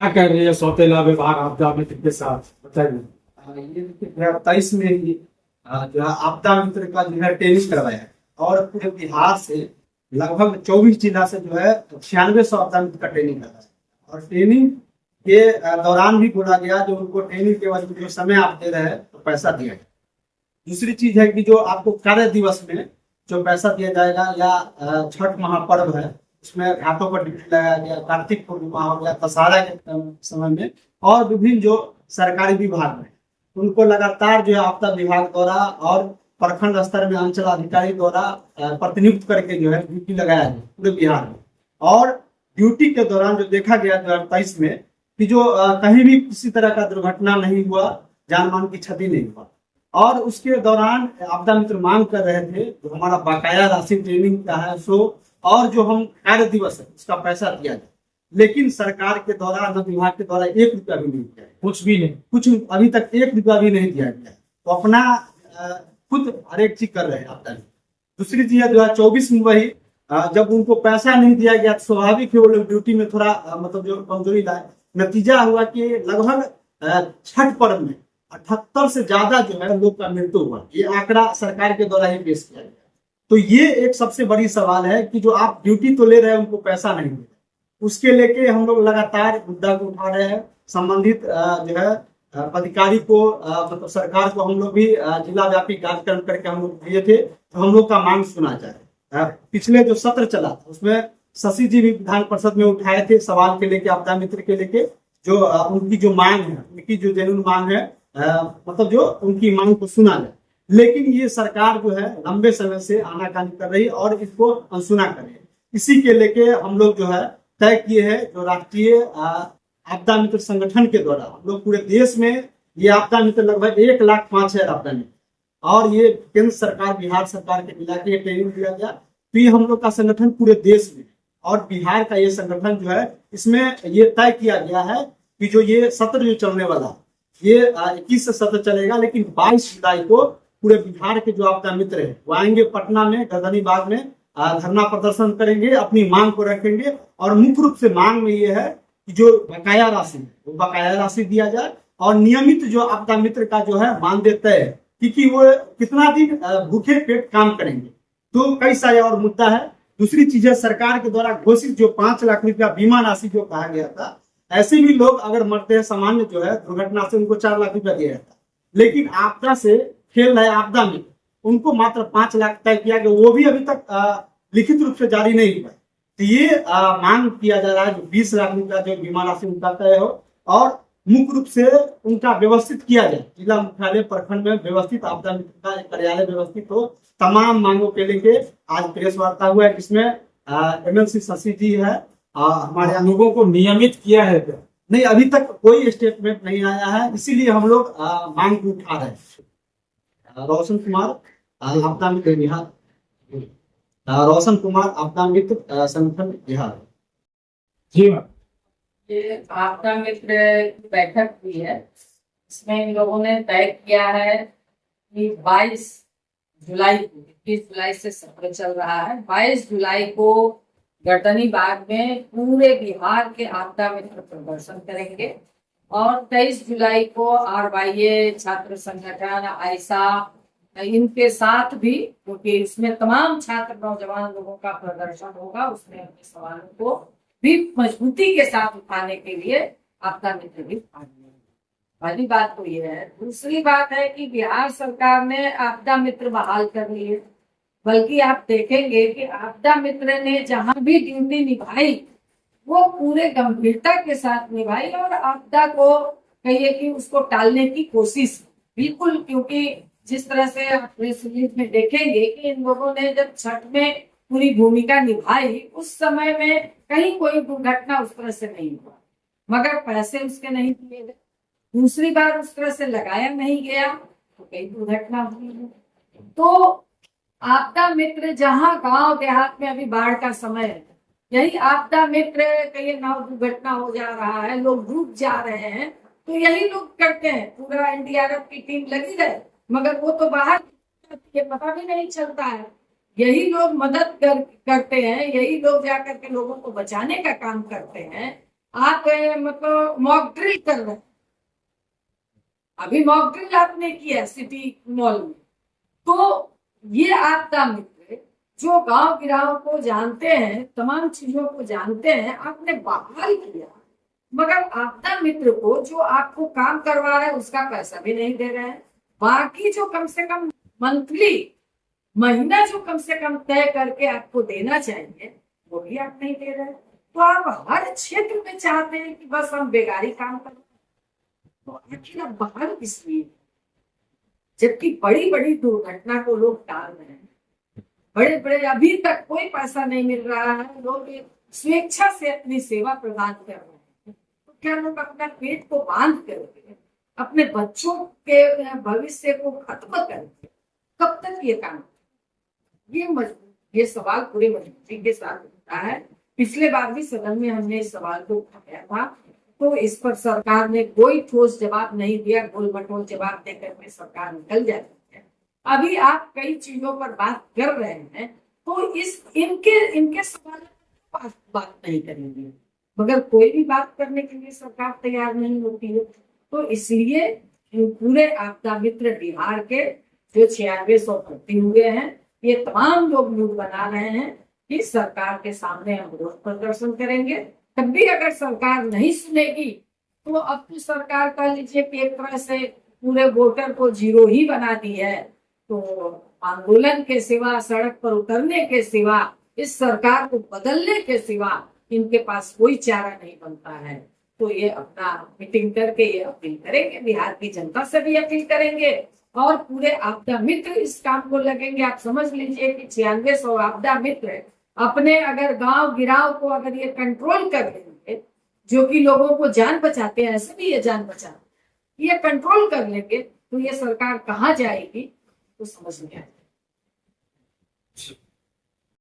क्या कह रही है सौतेला विभाग आपदा मित्र के साथ, बताइए। ये देखिए 2023 में ही जो है आपदा मित्र का जो है ट्रेनिंग करवाया है और पूरे बिहार से लगभग 24 जिला से जो है 9600 आपदा मित्र का ट्रेनिंग करवाया है। और ट्रेनिंग के दौरान भी बोला गया जो उनको ट्रेनिंग के बाद जो समय आप दे रहे हैं तो पैसा दिया जाए। दूसरी चीज है कि जो आपको कार्य दिवस में जो पैसा दिया जाएगा या छठ महापर्व है उसमें घाटों पर ड्यूटी लगाया गया, कार्तिक पूर्णिमा हो गया, दशहरा के समय में और विभिन्न जो सरकारी विभाग में उनको लगातार जो है आपदा विभाग द्वारा और प्रखंड स्तर में अंचल अधिकारी द्वारा प्रतिनियुक्त करके जो है ड्यूटी लगाया है पूरे बिहार में। और ड्यूटी के दौरान जो देखा गया 2023 में कि जो कहीं भी किसी तरह का दुर्घटना नहीं हुआ, जान मान की क्षति नहीं हुआ। और उसके दौरान आपदा मित्र मांग कर रहे थे जो हमारा बकाया राशि ट्रेनिंग का है सो और जो हम कार्य दिवस है उसका पैसा दिया जाए, लेकिन सरकार के द्वारा न विभाग के द्वारा 1 रुपया भी नहीं दिया, कुछ भी नहीं, कुछ अभी तक 1 रुपया भी नहीं दिया गया। तो अपना खुद हर एक चीज कर रहे हैं आपदा। दूसरी चीज है 2024 में वही जब उनको पैसा नहीं दिया गया तो स्वाभाविक है वो लोग ड्यूटी में थोड़ा मतलब जो कमजोरी लाए। नतीजा हुआ कि लगभग छठ पर्व में 78 से ज्यादा जो है लोग का मृत्यु हुआ। ये आंकड़ा सरकार के द्वारा ही पेश किया गया। तो ये एक सबसे बड़ी सवाल है कि जो आप ड्यूटी तो ले रहे हैं उनको पैसा नहीं दे रहे, उसके लेके हम लोग लगातार मुद्दा को उठा रहे हैं। संबंधित जो है अधिकारी को मतलब सरकार को हम लोग भी जिला व्यापी कार्यक्रम करके हम लोग दिए थे तो हम लोग का मांग सुना जाए। पिछले जो सत्र चला था उसमें शशि जी भी विधान परिषद में उठाए थे सवाल के लेके, आपदा मित्र के लेके जो उनकी जो मांग है, उनकी जो जेन्युइन मांग है, मतलब जो उनकी मांग को सुना जाए। लेकिन ये सरकार जो है लंबे समय से आनाकानी कर रही है और इसको अनसुना कर रही है। इसी के लेके हम लोग जो है तय किए हैं जो राष्ट्रीय आपदा मित्र संगठन के द्वारा हम लोग पूरे देश में ये आपदा मित्र लगभग 1,05,000 आपदा मित्र और ये केंद्र सरकार बिहार सरकार के मिला के ट्रेनिंग दिया गया। तो ये हम लोग का संगठन पूरे देश में और बिहार का ये संगठन जो है इसमें ये तय किया गया है कि जो ये सत्र जो चलने वाला ये 21 से सत्र चलेगा, लेकिन 22 जुलाई को पूरे बिहार के जो आपदा मित्र है वो आएंगे पटना में गर्दनी बाग में धरना प्रदर्शन करेंगे, अपनी मांग को रखेंगे। और मुख्य रूप से मांग में ये है कि जो बकाया राशि है वो बकाया राशि दिया जाए और नियमित जो आपदा मित्र का जो है मानदेय तय है क्योंकि वो कितना दिन भूखे पेट काम करेंगे। तो कई सारे और मुद्दा है। दूसरी चीज है सरकार के द्वारा घोषित जो 5 लाख रुपया बीमा राशि जो कहा गया था, ऐसे भी लोग अगर मरते हैं सामान्य जो है दुर्घटना से उनको 4 लाख रुपया दिया जाता, लेकिन आपदा से खेल रहे आपदा में उनको मात्र 5 लाख तय किया गया, वो भी अभी तक लिखित रूप से जारी नहीं हुआ। तो ये मांग किया जा रहा है 20 लाख रुपया जो बीमा राशि उनका तय हो और मुख्य रूप से उनका व्यवस्थित किया जाए। जिला मुख्यालय प्रखंड में व्यवस्थित आपदा मित्र का कार्यालय व्यवस्थित हो। तमाम मांगों के लेके आज प्रेस वार्ता हुआ है जिसमें MLC शशि जी है। हमारे लोगों को नियमित किया है क्या? नहीं, अभी तक कोई स्टेटमेंट नहीं आया है, इसीलिए हम लोग मांग को उठा रहे हैं। रोशन कुमार आपदा मित्र बिहार, रोशन कुमार आपदा मित्र संगठन बिहार। जी मैम, ये आपदा मित्र की बैठक हुई है, इसमें इन लोगों ने तय किया है कि 22 जुलाई को, 21 जुलाई से सत्र चल रहा है, 22 जुलाई को गर्दनी बाग में पूरे बिहार के आपदा मित्र प्रदर्शन करेंगे और 23 जुलाई को RYA छात्र संगठन आयसा इनके साथ भी, क्योंकि इसमें तमाम छात्र नौजवान लोगों का प्रदर्शन होगा, उसमें अपने सवालों को भी मजबूती के साथ उठाने के लिए आपदा मित्र भी भाग लेंगे। पहली बात तो ये है। दूसरी बात है कि बिहार सरकार ने आपदा मित्र बहाल कर लिए, बल्कि आप देखेंगे कि आपदा मित्र ने जहां भी ड्यूटी निभाई वो पूरे गंभीरता के साथ निभाई और आपदा को कहिए कि उसको टालने की कोशिश बिल्कुल, क्योंकि जिस तरह से आप प्रेस रिलीज में देखेंगे कि इन लोगों ने जब छठ में पूरी भूमिका निभाई उस समय में कहीं कोई दुर्घटना उस तरह से नहीं हुआ, मगर पैसे उसके नहीं दिए गए। दूसरी बार उस तरह से लगाया नहीं गया तो कई दुर्घटना हुई है। तो आपदा मित्र जहां गांव देहात में अभी बाढ़ का समय है, यही आपदा मित्र कहीं नाव दुर्घटना हो जा रहा है, लोग डूब जा रहे हैं, तो यही लोग करते हैं। पूरा NDRF की टीम लगी रहे मगर वो तो बाहर पता भी नहीं चलता है। यही लोग मदद करते हैं, यही लोग जाकर के लोगों को बचाने का काम करते हैं आप मतलब मॉक ड्रिल कर रहे हैं। अभी मॉक ड्रिल आपने किया सिटी मॉल में, तो ये आपदा मित्र जो गांव गिराव को जानते हैं, तमाम चीजों को जानते हैं, आपने बहाल किया, मगर आपदा मित्र को जो आपको काम करवा रहे हैं उसका पैसा भी नहीं दे रहे हैं। बाकी जो कम से कम मंथली महीना जो कम से कम तय करके आपको देना चाहिए वो भी आप नहीं दे रहे हैं। तो आप हर क्षेत्र में चाहते हैं कि बस हम बेगारी काम करें, तो आखिर आप बहाल किस लिए? जबकि बड़ी बड़ी दुर्घटना को लोग टाल रहे हैं, बड़े बड़े अभी तक कोई पैसा नहीं मिल रहा है, लोग स्वेच्छा से अपनी सेवा प्रदान कर रहे हैं। तो क्या लोग अपना पेट को बांध करके अपने बच्चों के भविष्य को खत्म करके कब तक ये काम? ये सवाल पूरे मजबूती के साथ उठता है। पिछले बार भी सदन में हमने इस सवाल को उठाया था, तो इस पर सरकार ने कोई ठोस जवाब नहीं दिया, गोल मटोल जवाब देकर के सरकार निकल जाती है। अभी आप कई चीजों पर बात कर रहे हैं, तो इनके सवाल पर बात नहीं करेंगे, मगर कोई भी बात करने के लिए सरकार तैयार नहीं होती है। तो इसलिए पूरे आपदा मित्र बिहार के जो 9600 भर्ती हुए हैं, ये तमाम लोग मूड बना रहे हैं कि सरकार के सामने हम विरोध प्रदर्शन करेंगे। तब भी अगर सरकार नहीं सुनेगी तो अब तो सरकार कह लीजिए कि एक तरह से पूरे वोटर को जीरो ही बना दी है। तो आंदोलन के सिवा, सड़क पर उतरने के सिवा, इस सरकार को बदलने के सिवा इनके पास कोई चारा नहीं बनता है। तो ये अपना मीटिंग करके ये अपील करेंगे, बिहार की जनता से भी अपील करेंगे और पूरे आपदा मित्र इस काम को लगेंगे। आप समझ लीजिए कि 9600 आपदा मित्र अपने अगर गांव गिराव को अगर ये कंट्रोल कर लेंगे, जो कि लोगों को जान बचाते हैं, ऐसे भी ये जान बचाते हैं, ये कंट्रोल कर लेंगे, तो ये सरकार कहाँ जाएगी तो समझ में आएगा।